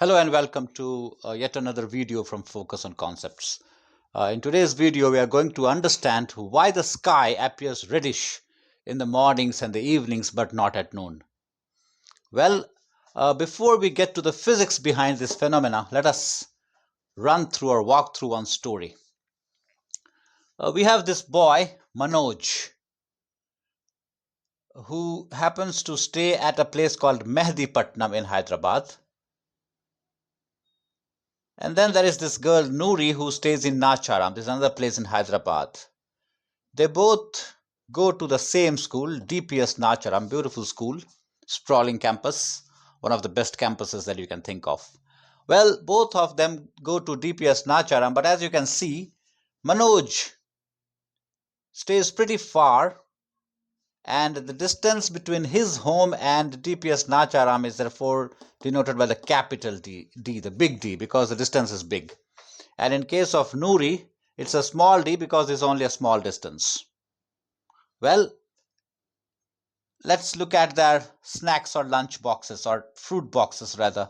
Hello and welcome to yet another video from Focus on Concepts. In today's video, we are going to understand why the sky appears reddish in the mornings and the evenings but not at noon. Well, before we get to the physics behind this phenomena, let us run through or walk through one story. We have this boy, Manoj, who happens to stay at a place called Mehdipatnam in Hyderabad. And then there is this girl, Noori, who stays in Nacharam. This is another place in Hyderabad. They both go to the same school, DPS Nacharam, beautiful school, sprawling campus, one of the best campuses that you can think of. Well, both of them go to DPS Nacharam, but as you can see, Manoj stays pretty far, and the distance between his home and DPS Nacharam is therefore denoted by the capital D, the big D, because the distance is big. And in case of Noori, it's a small d because it's only a small distance. Well, let's look at their snacks or lunch boxes or fruit boxes rather.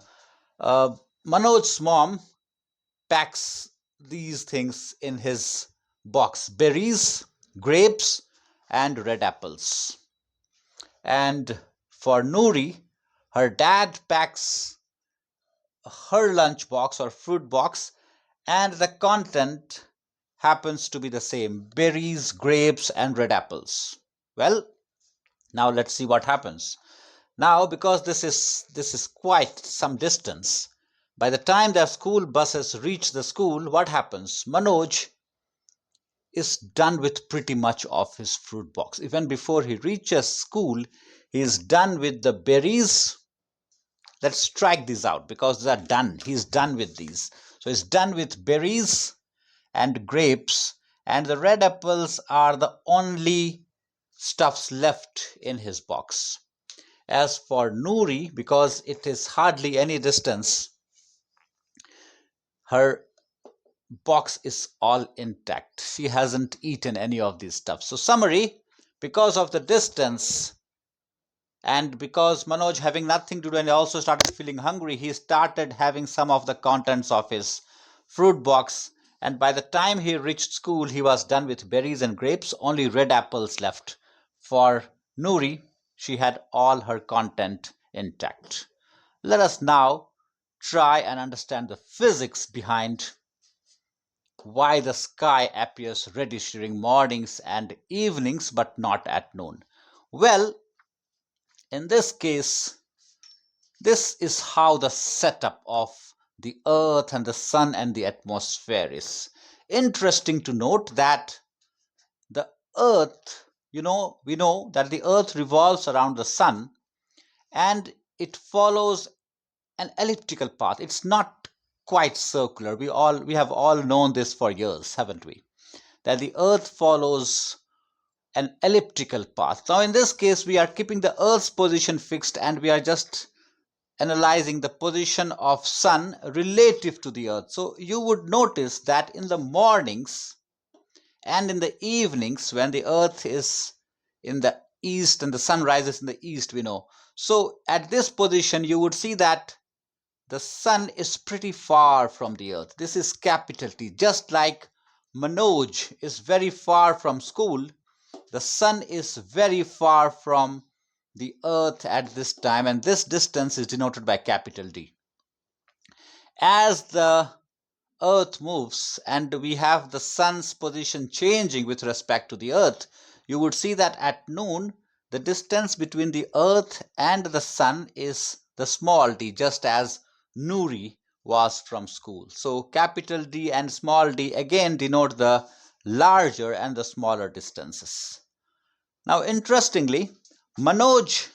Manoj's mom packs these things in his box: berries, grapes, and red apples. And for Noori, her dad packs her lunch box or fruit box, and the content happens to be the same: berries, grapes, and red apples. Well, now let's see what happens. Now, because this is quite some distance, by the time their school buses reach the school, what happens? Manoj is done with pretty much of his fruit box. Even before he reaches school, he is done with the berries. Let's strike these out because they are done. He's done with these. So he's done with berries and grapes, and the red apples are the only stuffs left in his box. As for Noori, because it is hardly any distance, her box is all intact. She hasn't eaten any of these stuff. So summary, because of the distance and because Manoj having nothing to do and also started feeling hungry, he started having some of the contents of his fruit box, and by the time he reached school he was done with berries and grapes, only red apples left. For Noori, she had all her content intact. Let us now try and understand the physics behind why the sky appears reddish during mornings and evenings but not at noon. Well, in this case, this is how the setup of the earth and the sun and the atmosphere is. Interesting to note that the earth, we know that the earth revolves around the sun and it follows an elliptical path. It's not quite circular. We have all known this for years, haven't we? That the earth follows an elliptical path. Now in this case we are keeping the earth's position fixed and we are just analyzing the position of sun relative to the earth. So you would notice that in the mornings and in the evenings, when the earth is in the east and the sun rises in the east, we know. So at this position you would see that the sun is pretty far from the earth. This is capital T. Just like Manoj is very far from school, the sun is very far from the earth at this time, and this distance is denoted by capital D. As the earth moves and we have the sun's position changing with respect to the earth, you would see that at noon the distance between the earth and the sun is the small d, just as Noori was from school. So capital D and small d again denote the larger and the smaller distances. Now interestingly, Manoj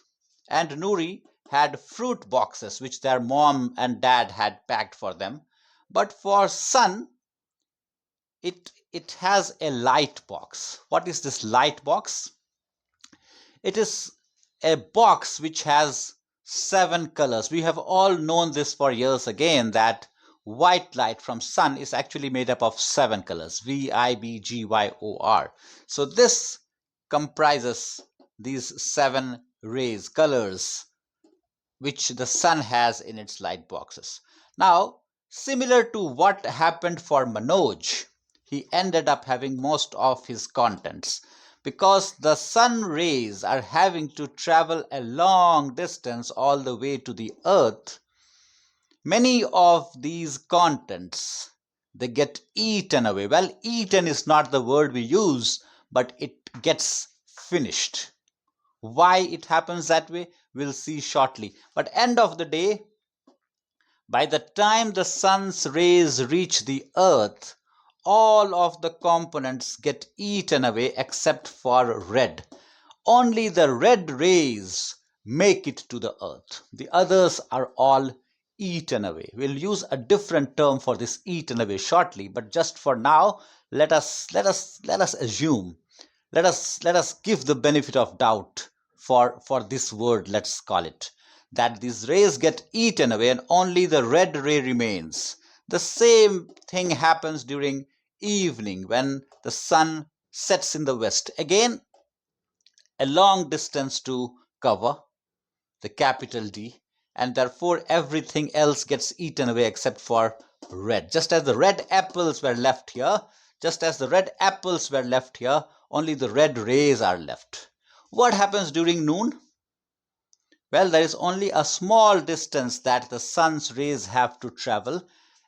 and Noori had fruit boxes which their mom and dad had packed for them. But for sun, it has a light box. What is this light box? It is a box which has 7 colors. We have all known this for years again, that white light from sun is actually made up of 7 colors: VIBGYOR. So this comprises these 7 rays, colors, which the sun has in its light boxes. Now, similar to what happened for Manoj, he ended up having most of his contents because the sun rays are having to travel a long distance all the way to the earth. Many of these contents, they get eaten away. Well, eaten is not the word we use, but it gets finished. Why it happens that way, we'll see shortly. But end of the day, by the time the sun's rays reach the earth, all of the components get eaten away except for red. Only the red rays make it to the earth. The others are all eaten away. We'll use a different term for this eaten away shortly, but just for now, let us assume, let us give the benefit of doubt for this word, let's call it, that these rays get eaten away and only the red ray remains. The same thing happens during evening when the sun sets in the west. Again, a long distance to cover, the capital D, and therefore everything else gets eaten away except for red. Just as the red apples were left here, only the red rays are left. What happens during noon? Well, there is only a small distance that the sun's rays have to travel.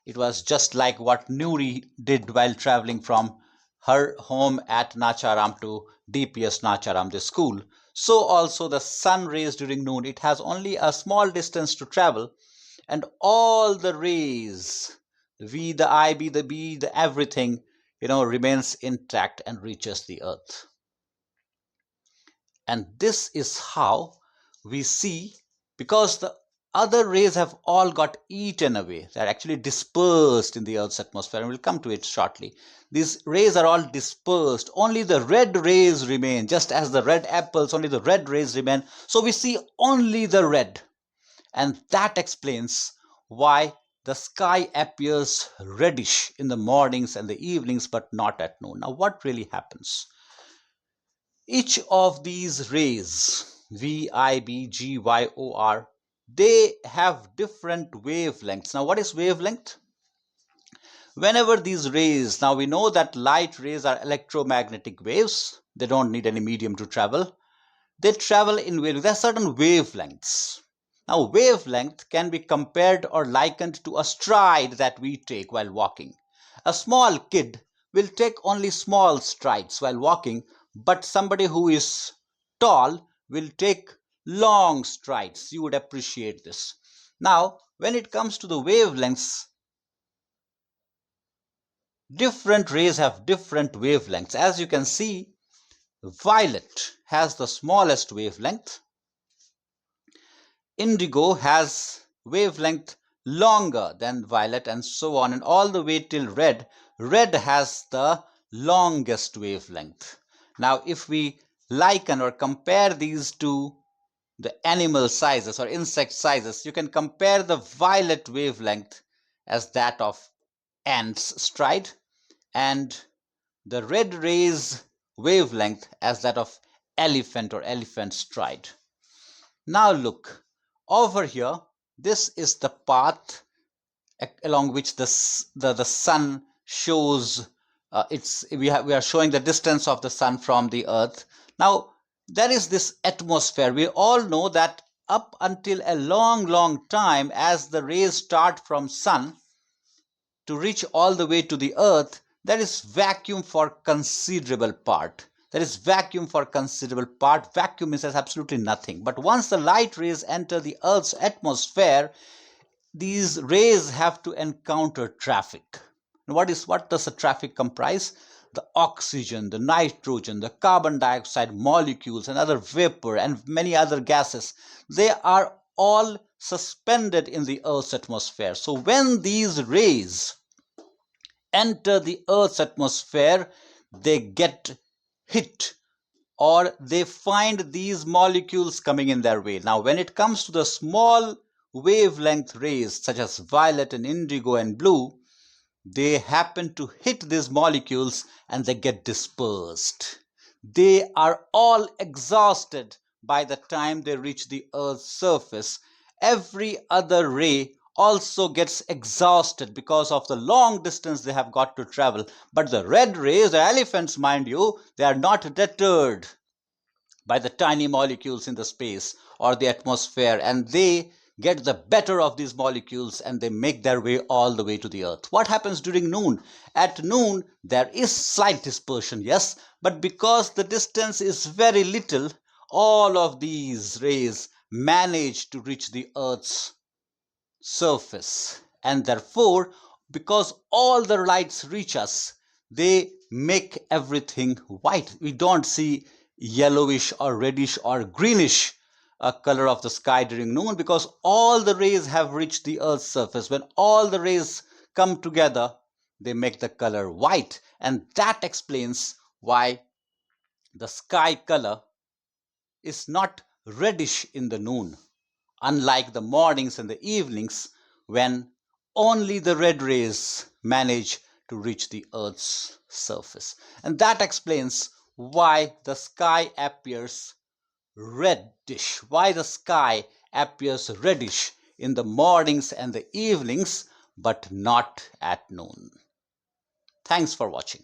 It was just like what Nuri did while traveling from her home at Nacharam to DPS Nacharam, the school. So also the sun rays during noon, it has only a small distance to travel, and all the rays, the V, the I, B, the B, the everything, remains intact and reaches the earth. And this is how we see, because the other rays have all got eaten away, they're actually dispersed in the earth's atmosphere, and we'll come to it shortly. These rays are all dispersed, only the red rays remain. Just as the red apples, only the red rays remain, so we see only the red. And that explains why the sky appears reddish in the mornings and the evenings but not at noon. Now what really happens? Each of these rays, V, I, B, G, Y, O, R, they have different wavelengths. Now, what is wavelength? Whenever these rays, now we know that light rays are electromagnetic waves. They don't need any medium to travel. They travel in wavelengths. There are certain wavelengths. Now, wavelength can be compared or likened to a stride that we take while walking. A small kid will take only small strides while walking, but somebody who is tall will take long strides. You would appreciate this. Now, when it comes to the wavelengths, different rays have different wavelengths. As you can see, violet has the smallest wavelength. Indigo has wavelength longer than violet, and so on, and all the way till red. Red has the longest wavelength. Now, if we liken or compare these to the animal sizes or insect sizes, you can compare the violet wavelength as that of ant's stride and the red rays wavelength as that of elephant or elephant stride. Now look, over here, this is the path along which the sun shows. We are showing the distance of the sun from the earth. Now there is this atmosphere. We all know that up until a long time, as the rays start from sun to reach all the way to the earth, there is vacuum for considerable part. Vacuum means there's absolutely nothing. But once the light rays enter the earth's atmosphere, these rays have to encounter traffic. And what does the traffic comprise? The oxygen, the nitrogen, the carbon dioxide molecules, and other vapor, and many other gases. They are all suspended in the Earth's atmosphere. So when these rays enter the Earth's atmosphere, they get hit, or they find these molecules coming in their way. Now, when it comes to the small wavelength rays, such as violet and indigo and blue, they happen to hit these molecules and they get dispersed. They are all exhausted by the time they reach the Earth's surface. Every other ray also gets exhausted because of the long distance they have got to travel. But the red rays, the elephants, mind you, they are not deterred by the tiny molecules in the space or the atmosphere, and they get the better of these molecules and they make their way all the way to the earth. What happens during noon? At noon there is slight dispersion, yes, but because the distance is very little, all of these rays manage to reach the earth's surface, and therefore because all the lights reach us, they make everything white. We don't see yellowish or reddish or greenish color of the sky during noon, because all the rays have reached the earth's surface. When all the rays come together, they make the color white, and that explains why the sky color is not reddish in the noon, unlike the mornings and the evenings when only the red rays manage to reach the earth's surface. And that explains why the sky appears reddish, why the sky appears reddish in the mornings and the evenings, but not at noon. Thanks for watching.